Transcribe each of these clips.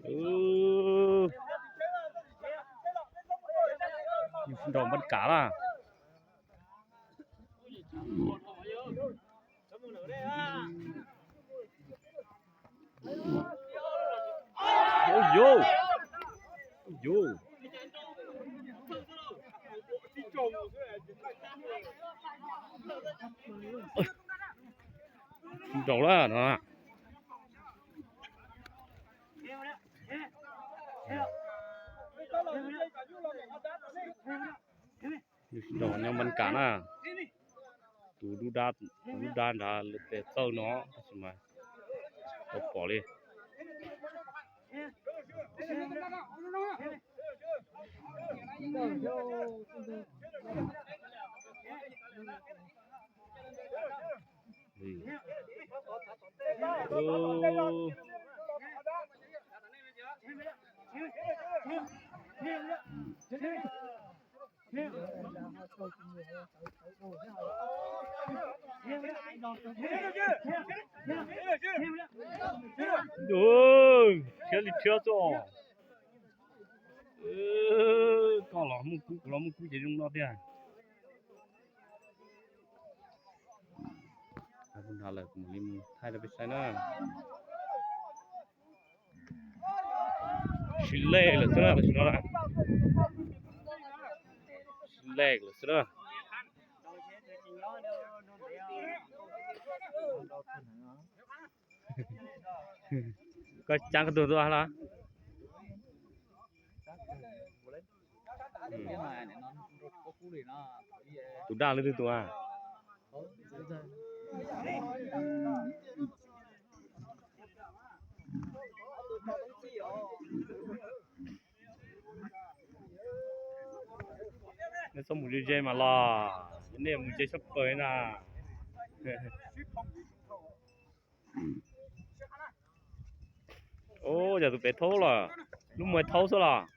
Ừ. Đòn bắt cá là. Ôi vô. Vô. Trâu đó nó. Đòn nhau bắn cá à. Tụ đu đan đã để tao nó mà bỏ đi. Ôi, chưa rồi. Có lắm cú chỉ trong đó thế à. Không thà là một lim thay là biết sai nữa. Xin lê là sao là xin lê là sao. Có chẳng có đồ đâu hả? Tụi đa lên tụi à? Nó xong một DJ mà lo, vấn đề một DJ sắp tới nè. Ô, giờ tụi bé thấu rồi, lúc mới thấu số là.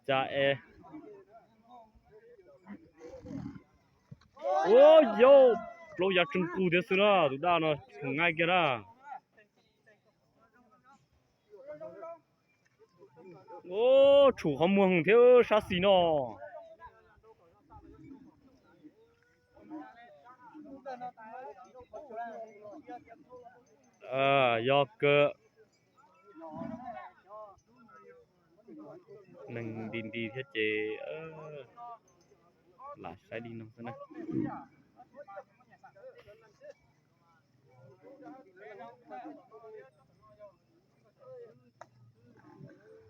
Chà e. Ô, yo, lâu giờ trông cù thế xưa, tụi đa nó ngay kia đó. Ô, chủ không muốn theo sát xí nó. Do cơ mình đi thiết chế là sai đi nó thế này.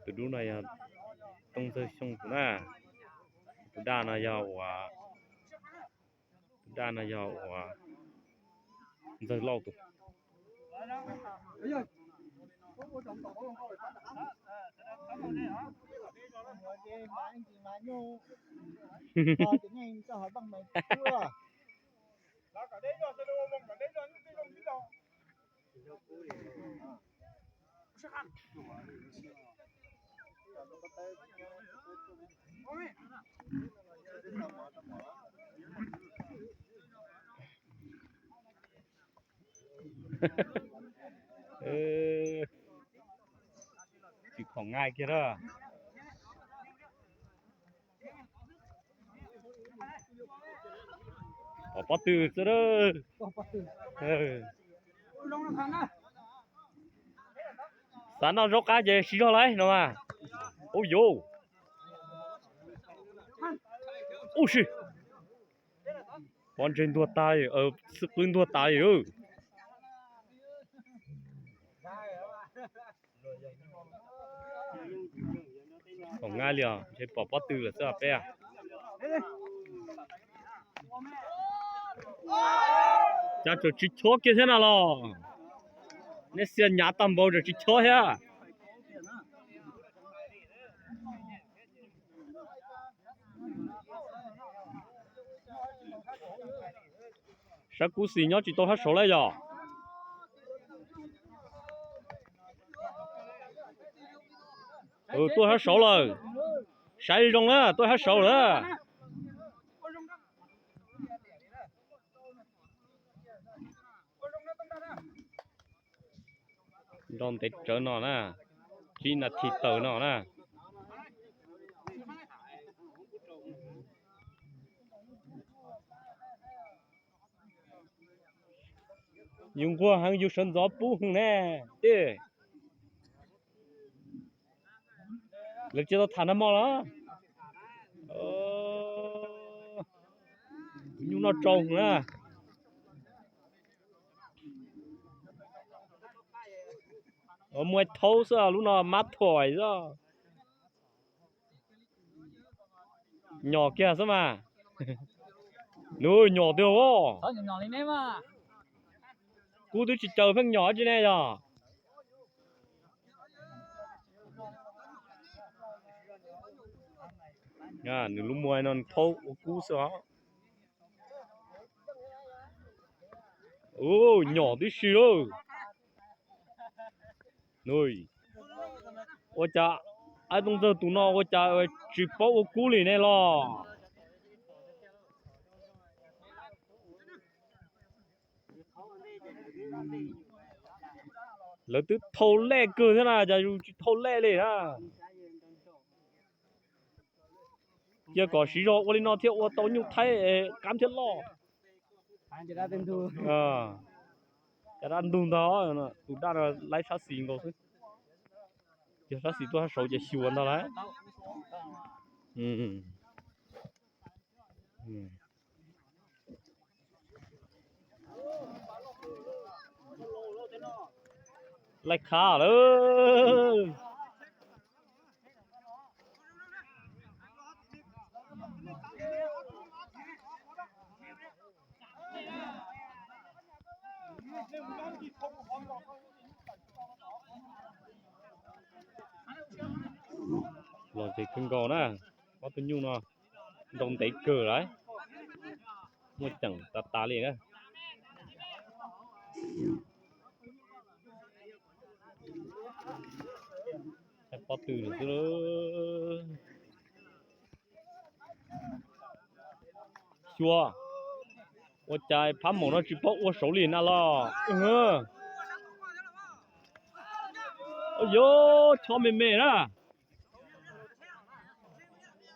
Từ lúc này tông rơi xong cũng à, từ đa là giàu à, rơi lâu tụ. Chỉ khoảng ngay kia đó. Bỏ từ chứ đó. Sáng nó rốt cá về xí nó lấy nó à. Ôi vô. Ôi xì. Bọn trên tua tay sức lên tua tay ư. Còn ngay liền, chế bỏ từ là sao bé à. Chả cho chị chó kia thế nào lo. Nè xe nhà tầm bầu rồi chị chó ha. Sao cú xì nhó chị tôi hết số lấy rồi. Tôi hết số rồi. Sai đi rong đó, tôi hết số rồi. đòn tết trở nó nè chỉ là thịt tờ nó nè dùng qua hàng dùng sân gió bù nè đi lực chưa thả nó mò đó nhưng nó trồng nè ở ngoài thâu sao lúc nào mát thổi đó nhỏ kia sao mà nuôi nhỏ tiêu ô nhỏ nhỏ lên đấy mà cú tôi chỉ chờ phép nhỏ chứ này rồi à nửa lúc mùa nó thâu cú sao ô nhỏ tí xíu nuôi ôi cha ai tung giờ tụi nó ôi cha ơi chỉ bảo cú lì này lo lỡ tức thâu lẹ cơ thế nào giờ thâu lẹ lên ha giờ có xí rồi ôi nó thiếu ôi tao nhung thấy cam thiết lo anh chỉ ra tên thu cái ăn đun đó tụi ta là lấy sát xì ngồi thôi giờ sát xì tôi hay sầu giờ xìu anh đó đấy ừ lấy khá rồi rồi thì cưng gò nè có tôi nhung nó đồng tẩy cờ đấy một chẳng ta liền á có từ nữa chua ôi trời phá mỏ nó chỉ bốc ôi số liền à lo ôi yo cho mềm mềm đó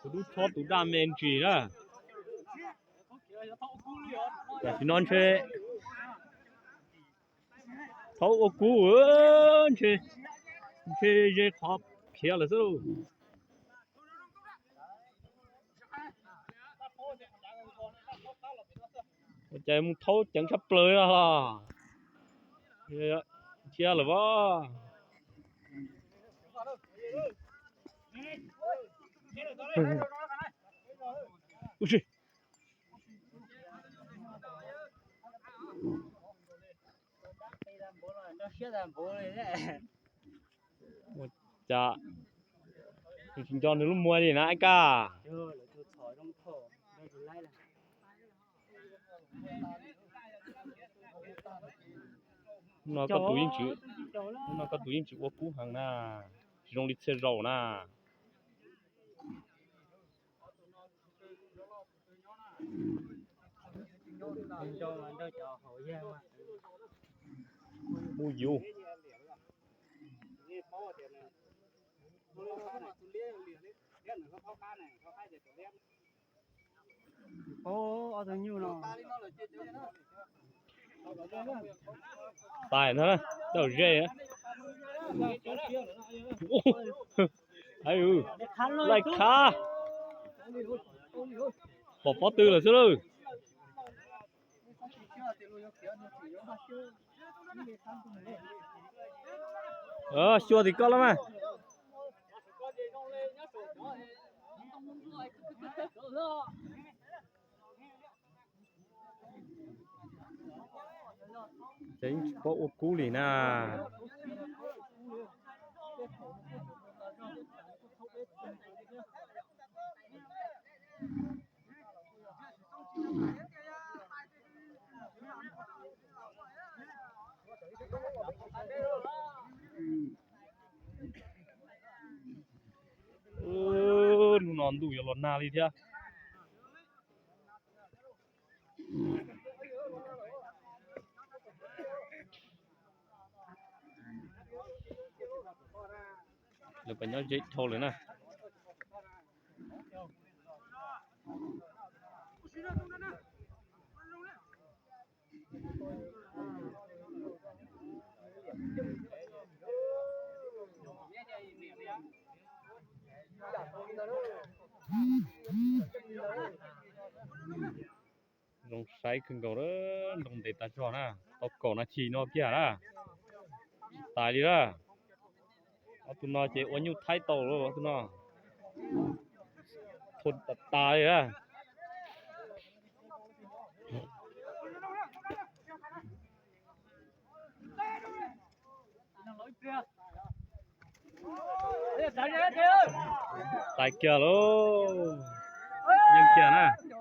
tụi cho tụi đam mềm chỉ đó để non chơi thấu ô cú chơi chơi chơi khó kia là sao chạy một thấu chẳng sắp lơi là chia là vợ ui chà chúng cho nó lúc mua đi nãy cả nó có túi chữ nó có túi chữ ô cú hàng na trong đi xe rầu na mua nhiều ô ở nhiều nó tài nữa đâu rê á ai lại khá bỏ phó tư là sao xua thì có lắm à chính bộ cú lì na non đủ rồi na đi theo được bao nhiêu dịch thôi nữa nè rong say khưng cầu đó rong để ta cho nè tao cổ nó chỉ nó kia đó tài đi đó tụi nó chỉ uống nhiều thái tàu rồi tụi nó thôn tài á tài kia luôn nhưng kia nè